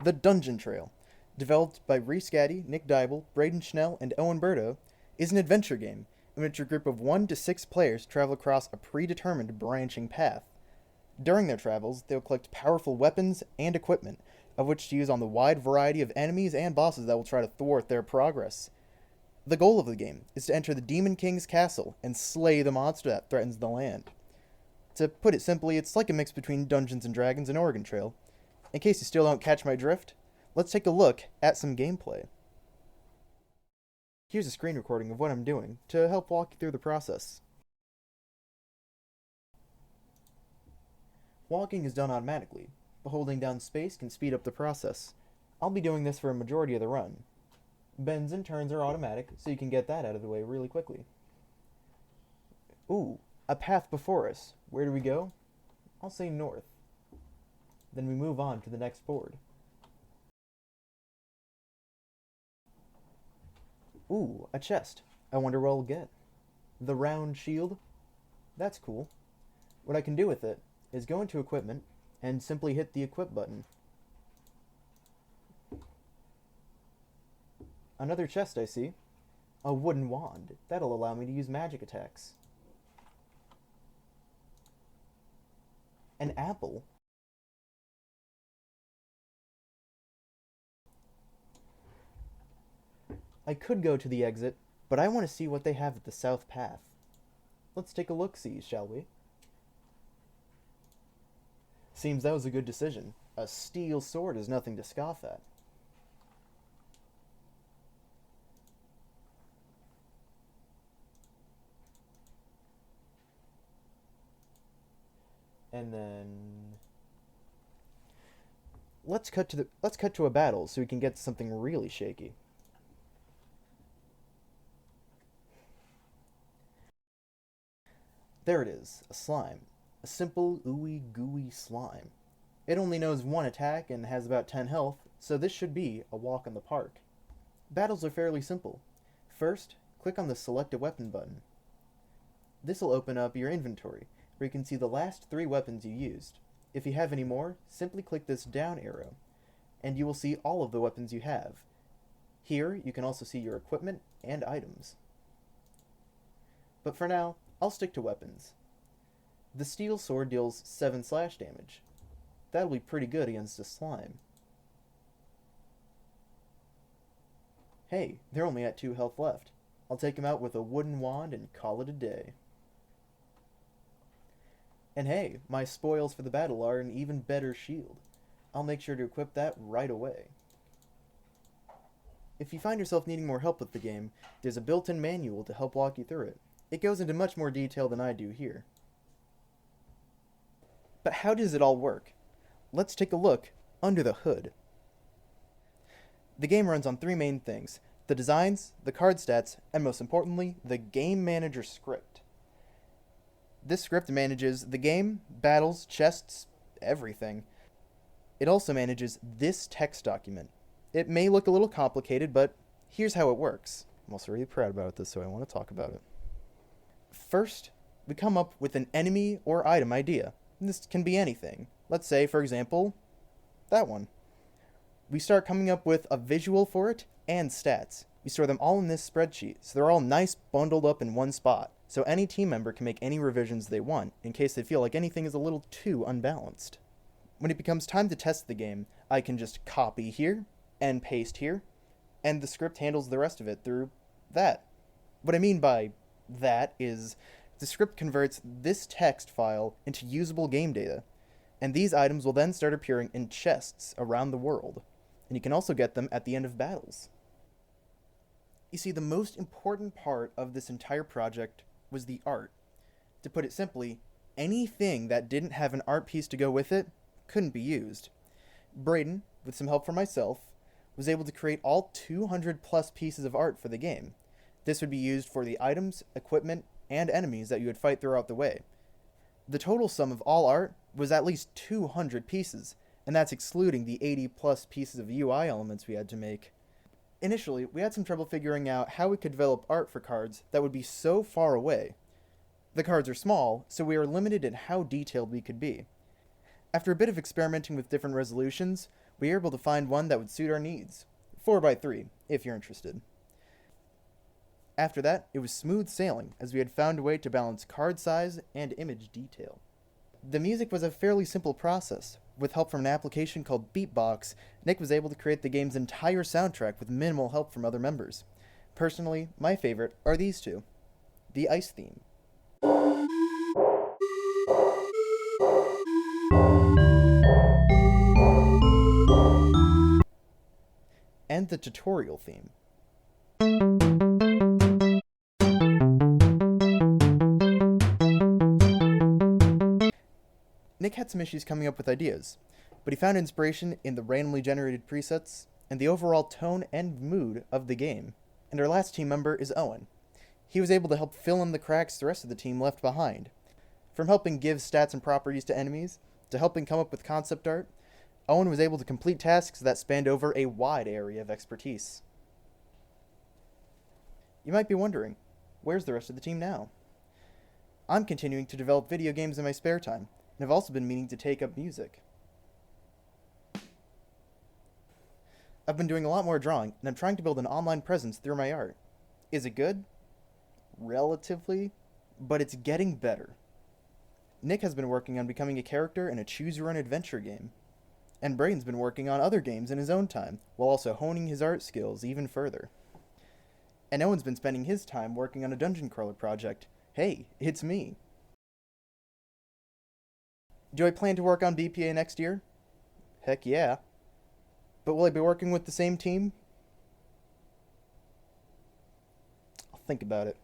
The Dungeon Trail, developed by Reese Gaddy, Nick Dybel, Braden Schnell, and Owen Berto, is an adventure game in which a group of 1 to 6 players travel across a predetermined branching path. During their travels, they will collect powerful weapons and equipment, of which to use on the wide variety of enemies and bosses that will try to thwart their progress. The goal of the game is to enter the Demon King's castle and slay the monster that threatens the land. To put it simply, it's like a mix between Dungeons & Dragons and Oregon Trail. In case you still don't catch my drift, let's take a look at some gameplay. Here's a screen recording of what I'm doing to help walk you through the process. Walking is done automatically, but holding down space can speed up the process. I'll be doing this for a majority of the run. Bends and turns are automatic, so you can get that out of the way really quickly. Ooh, a path before us. Where do we go? I'll say north. Then we move on to the next board. Ooh, a chest. I wonder what I'll get. The round shield? That's cool. What I can do with it is go into equipment and simply hit the equip button. Another chest I see. A wooden wand. That'll allow me to use magic attacks. An apple? I could go to the exit, but I want to see what they have at the south path. Let's take a look-see, shall we? Seems that was a good decision. A steel sword is nothing to scoff at. And then let's cut to a battle so we can get something really shaky. There it is, a slime. A simple, ooey gooey slime. It only knows 1 attack and has about 10 health, so this should be a walk in the park. Battles are fairly simple. First, click on the Select a Weapon button. This will open up your inventory, where you can see the last 3 weapons you used. If you have any more, simply click this down arrow, and you will see all of the weapons you have. Here, you can also see your equipment and items. But for now, I'll stick to weapons. The steel sword deals 7 slash damage. That'll be pretty good against a slime. Hey, they're only at 2 health left. I'll take him out with a wooden wand and call it a day. And hey, my spoils for the battle are an even better shield. I'll make sure to equip that right away. If you find yourself needing more help with the game, there's a built-in manual to help walk you through it. It goes into much more detail than I do here. But how does it all work? Let's take a look under the hood. The game runs on 3 main things: the designs, the card stats, and most importantly, the game manager script. This script manages the game, battles, chests, everything. It also manages this text document. It may look a little complicated, but here's how it works. I'm also really proud about this, so I want to talk about it. First, we come up with an enemy or item idea. This can be anything. Let's say, for example, that one. We start coming up with a visual for it and stats. We store them all in this spreadsheet, so they're all nice bundled up in one spot, so any team member can make any revisions they want, in case they feel like anything is a little too unbalanced. When it becomes time to test the game, I can just copy here, and paste here, and the script handles the rest of it through that. What I mean by that is the script converts this text file into usable game data, and these items will then start appearing in chests around the world, and you can also get them at the end of battles. You see, the most important part of this entire project was the art. To put it simply, anything that didn't have an art piece to go with it couldn't be used. Braden, with some help from myself, was able to create all 200 plus pieces of art for the game. This would be used for the items, equipment, and enemies that you would fight throughout the way. The total sum of all art was at least 200 pieces, and that's excluding the 80 plus pieces of UI elements we had to make. Initially, we had some trouble figuring out how we could develop art for cards that would be so far away. The cards are small, so we are limited in how detailed we could be. After a bit of experimenting with different resolutions, we were able to find one that would suit our needs. 4x3, if you're interested. After that, it was smooth sailing, as we had found a way to balance card size and image detail. The music was a fairly simple process. With help from an application called Beatbox, Nick was able to create the game's entire soundtrack with minimal help from other members. Personally, my favorite are these two. The Ice theme. And the tutorial theme. Nick had some issues coming up with ideas, but he found inspiration in the randomly generated presets and the overall tone and mood of the game. And our last team member is Owen. He was able to help fill in the cracks the rest of the team left behind. From helping give stats and properties to enemies, to helping come up with concept art, Owen was able to complete tasks that spanned over a wide area of expertise. You might be wondering, where's the rest of the team now? I'm continuing to develop video games in my spare time, and have also been meaning to take up music. I've been doing a lot more drawing, and I'm trying to build an online presence through my art. Is it good? Relatively, but it's getting better. Nick has been working on becoming a character in a choose-your-own adventure game, and Braden's been working on other games in his own time, while also honing his art skills even further. And Owen's been spending his time working on a dungeon crawler project. Hey, it's me. Do I plan to work on BPA next year? Heck yeah. But will I be working with the same team? I'll think about it.